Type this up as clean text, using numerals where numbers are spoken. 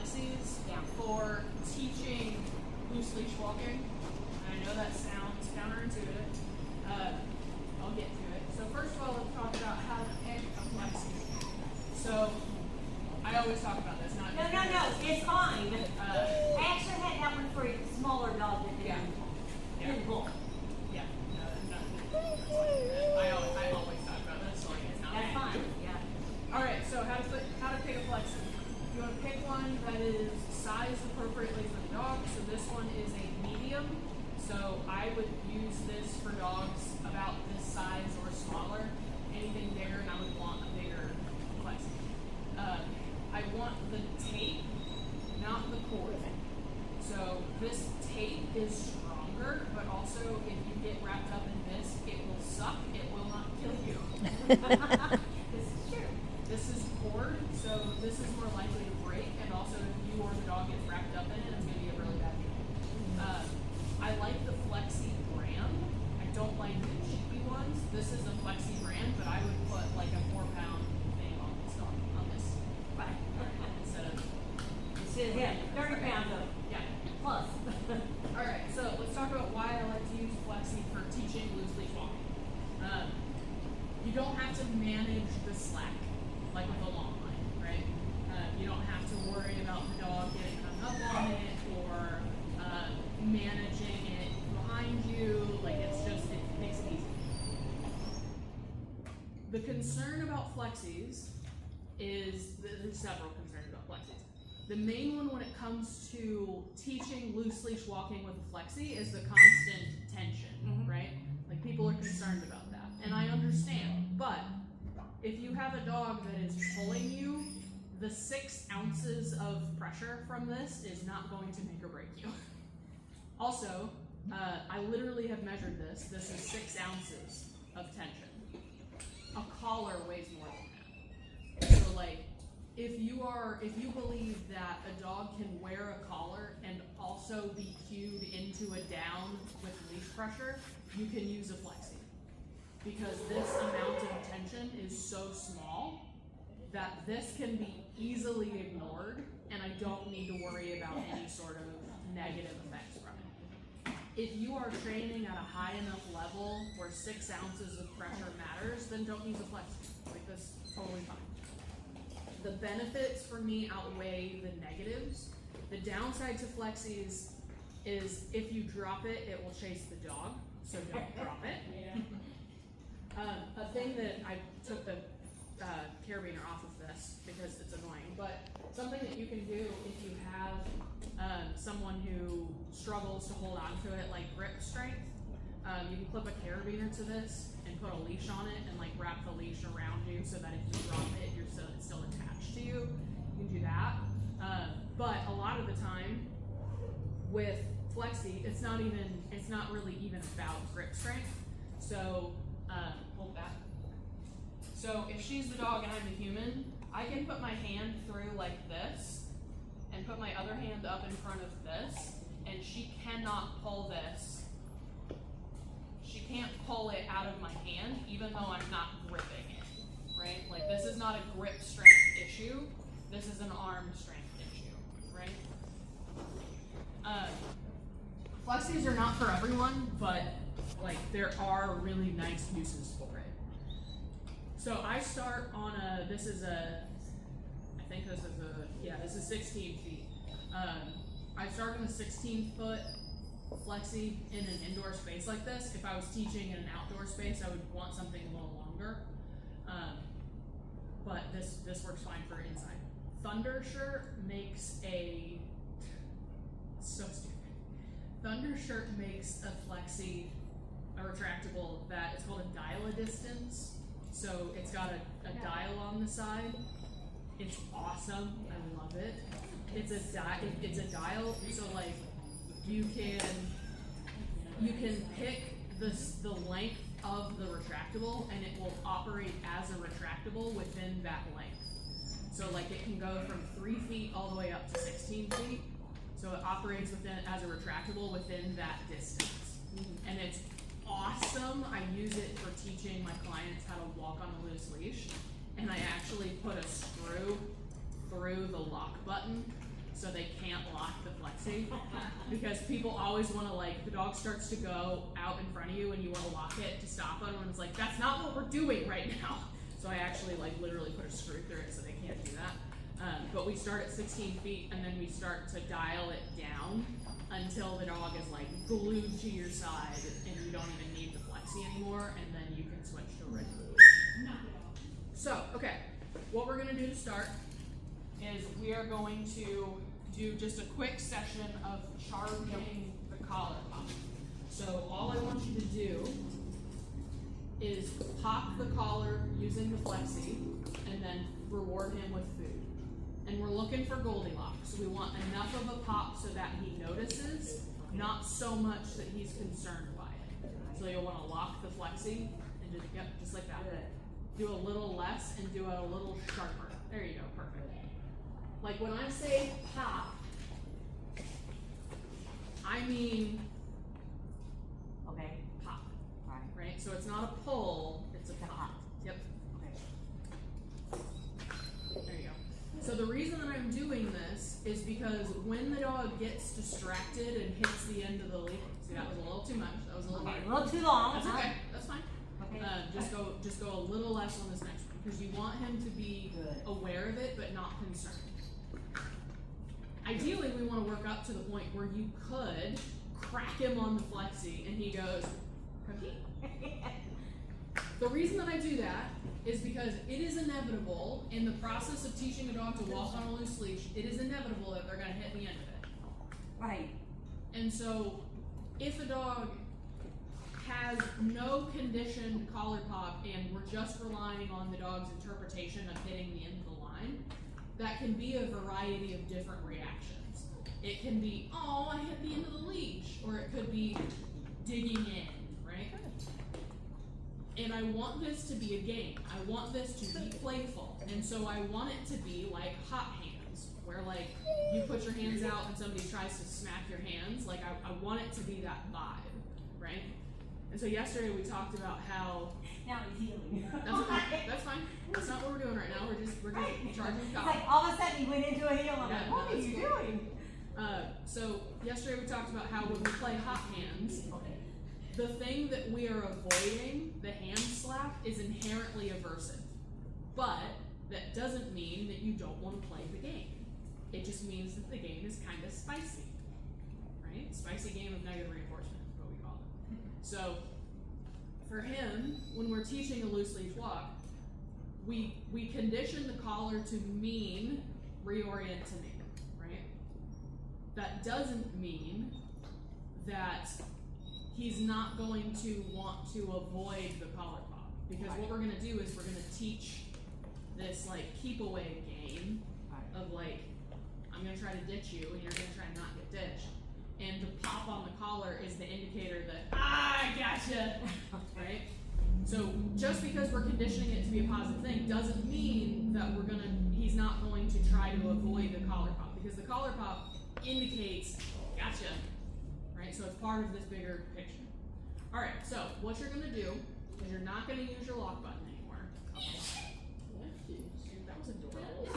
Flexis for teaching loose leash walking. I know that sounds counterintuitive. I'll get to it. So first of all, let's talk about how to pick a Flexi. So I always talk about this. Not No, it's fine. I actually had that one for a smaller dog that didn't pull. Yeah. I always talk about this, so like it's not. That's fine. Yeah. All right. So how to pick a Flexi? You want to pick one that is sized appropriately for the dog. So this one is a medium. So I would use this for dogs about this size or smaller. Anything bigger, and I would want a bigger Flexi. I want the tape, not the cord. So this tape is stronger, but also if you get wrapped up in this, it will suck. It will not kill you. This is true. This is cord, so this is more likely to break, and also if you or the dog gets wrapped up in it, it's going to be a really bad deal. I like the Flexi brand. I don't like the cheapy ones. This is a Flexi brand, but I would put like a 4-pound thing on this dog, on this back, instead of 30 pounds of plus. All right, so let's talk about why I like to use Flexi for teaching loose leash walking. You don't have to manage the slack like with a long line, right? You don't have to worry about the dog getting hung up on it or managing it behind you. Like it makes it easy. The concern about Flexis is, there's several concerns about Flexis. The main one when it comes to teaching loose leash walking with a Flexi is the constant tension, right? Like people are concerned about that, and I understand, but if you have a dog that is pulling you, the 6 ounces of pressure from this is not going to make or break you. Also, I literally have measured this. This is 6 ounces of tension. A collar weighs more than that. So like, if you believe that a dog can wear a collar and also be cued into a down with leash pressure, you can use a Flexi. Because this amount of tension is so small that this can be easily ignored, and I don't need to worry about any sort of negative effects from it. If you are training at a high enough level where 6 ounces of pressure matters, then don't use a Flexi. Like, that's totally fine. The benefits for me outweigh the negatives. The downside to Flexis is if you drop it, it will chase the dog, so don't drop it. A thing that I took the carabiner off of this because it's annoying, but something that you can do if you have someone who struggles to hold on to it, like grip strength, you can clip a carabiner to this and put a leash on it and like wrap the leash around you so that if you drop it, it's still attached to you. You can do that. But a lot of the time with Flexi, it's not really even about grip strength. So hold back. So if she's the dog and I'm the human, I can put my hand through like this and put my other hand up in front of this, and she cannot pull this. She can't pull it out of my hand, even though I'm not gripping it, right? Like this is not a grip strength issue. This is an arm strength issue, right? Flexis are not for everyone, but like there are really nice uses for it. So I start on this is 16 feet. I start on a 16-foot Flexi in an indoor space like this. If I was teaching in an outdoor space, I would want something a little longer. But this works fine for inside. Thundershirt makes so stupid. Thundershirt makes a Flexi a retractable that it's called a dial-a-distance. So it's got a dial on the side. It's awesome. I love it. It's a dial. So like you can pick the length of the retractable, and it will operate as a retractable within that length. So like it can go from 3 feet all the way up to 16 feet. So it operates as a retractable within that distance. And it's awesome. I use it for teaching my clients how to walk on a loose leash. And I actually put a screw through the lock button so they can't lock the Flexi. Because people always want to, like, the dog starts to go out in front of you and you want to lock it to stop them, and it's like, that's not what we're doing right now. So I actually, like, literally put a screw through it so they can't do that. But we start at 16 feet and then we start to dial it down until the dog is, like, glued to your side and you don't even need the Flexi anymore, and then you can switch to a regular leash. So, okay, what we're gonna do to start is we are going to do just a quick session of charging the collar pop. So all I want you to do is pop the collar using the Flexi and then reward him with food. And we're looking for Goldilocks. We want enough of a pop so that he notices, not so much that he's concerned by it. So you'll want to lock the Flexi and just, yep, just like that. Do a little less and do it a little sharper. There you go, perfect. Like when I say pop, I mean pop, right? So it's not a pull, it's a pop. Yep. There you go. So the reason that I'm doing this is because when the dog gets distracted and hits the end of the lead, see, that was a little too much. That was a little a little too long. That's okay. That's fine. Just go a little less on this next one because you want him to be aware of it but not concerned. Ideally, we want to work up to the point where you could crack him on the Flexi and he goes, cookie. The reason that I do that is because it is inevitable in the process of teaching a dog to walk on a loose leash, it is inevitable that they're going to hit the end of it. Right. And so, if a dog has no conditioned collar pop and we're just relying on the dog's interpretation of hitting the end of the line, that can be a variety of different reactions. It can be, oh, I hit the end of the leash, or it could be digging in, right? And I want this to be a game. I want this to be playful. And so I want it to be like hot hands, where like you put your hands out and somebody tries to smack your hands. Like I want it to be that vibe, right? And so yesterday we talked about how now he's healing. That's okay. That's fine. That's not what we're doing right now. We're just charging the collar. It's like all of a sudden he went into a heel. I'm Yeah, like, what are you doing? So yesterday we talked about how when we play hot hands, the thing that we are avoiding, the hand slap, is inherently aversive. But that doesn't mean that you don't want to play the game. It just means that the game is kind of spicy, right? Spicy game of negative reinforcement is what we call it. So for him, when we're teaching a loose leash walk, we condition the collar to mean reorient to me, right? That doesn't mean that he's not going to want to avoid the collar pop, because what we're going to do is we're going to teach this like keep away game of like, I'm going to try to ditch you and you're going to try and not get ditched. And the pop on the collar is the indicator that, I gotcha, right? So just because we're conditioning it to be a positive thing doesn't mean that he's not going to try to avoid the collar pop, because the collar pop indicates, gotcha, right? So it's part of this bigger picture. All right, so what you're gonna do is you're not gonna use your lock button anymore. Okay. That was adorable.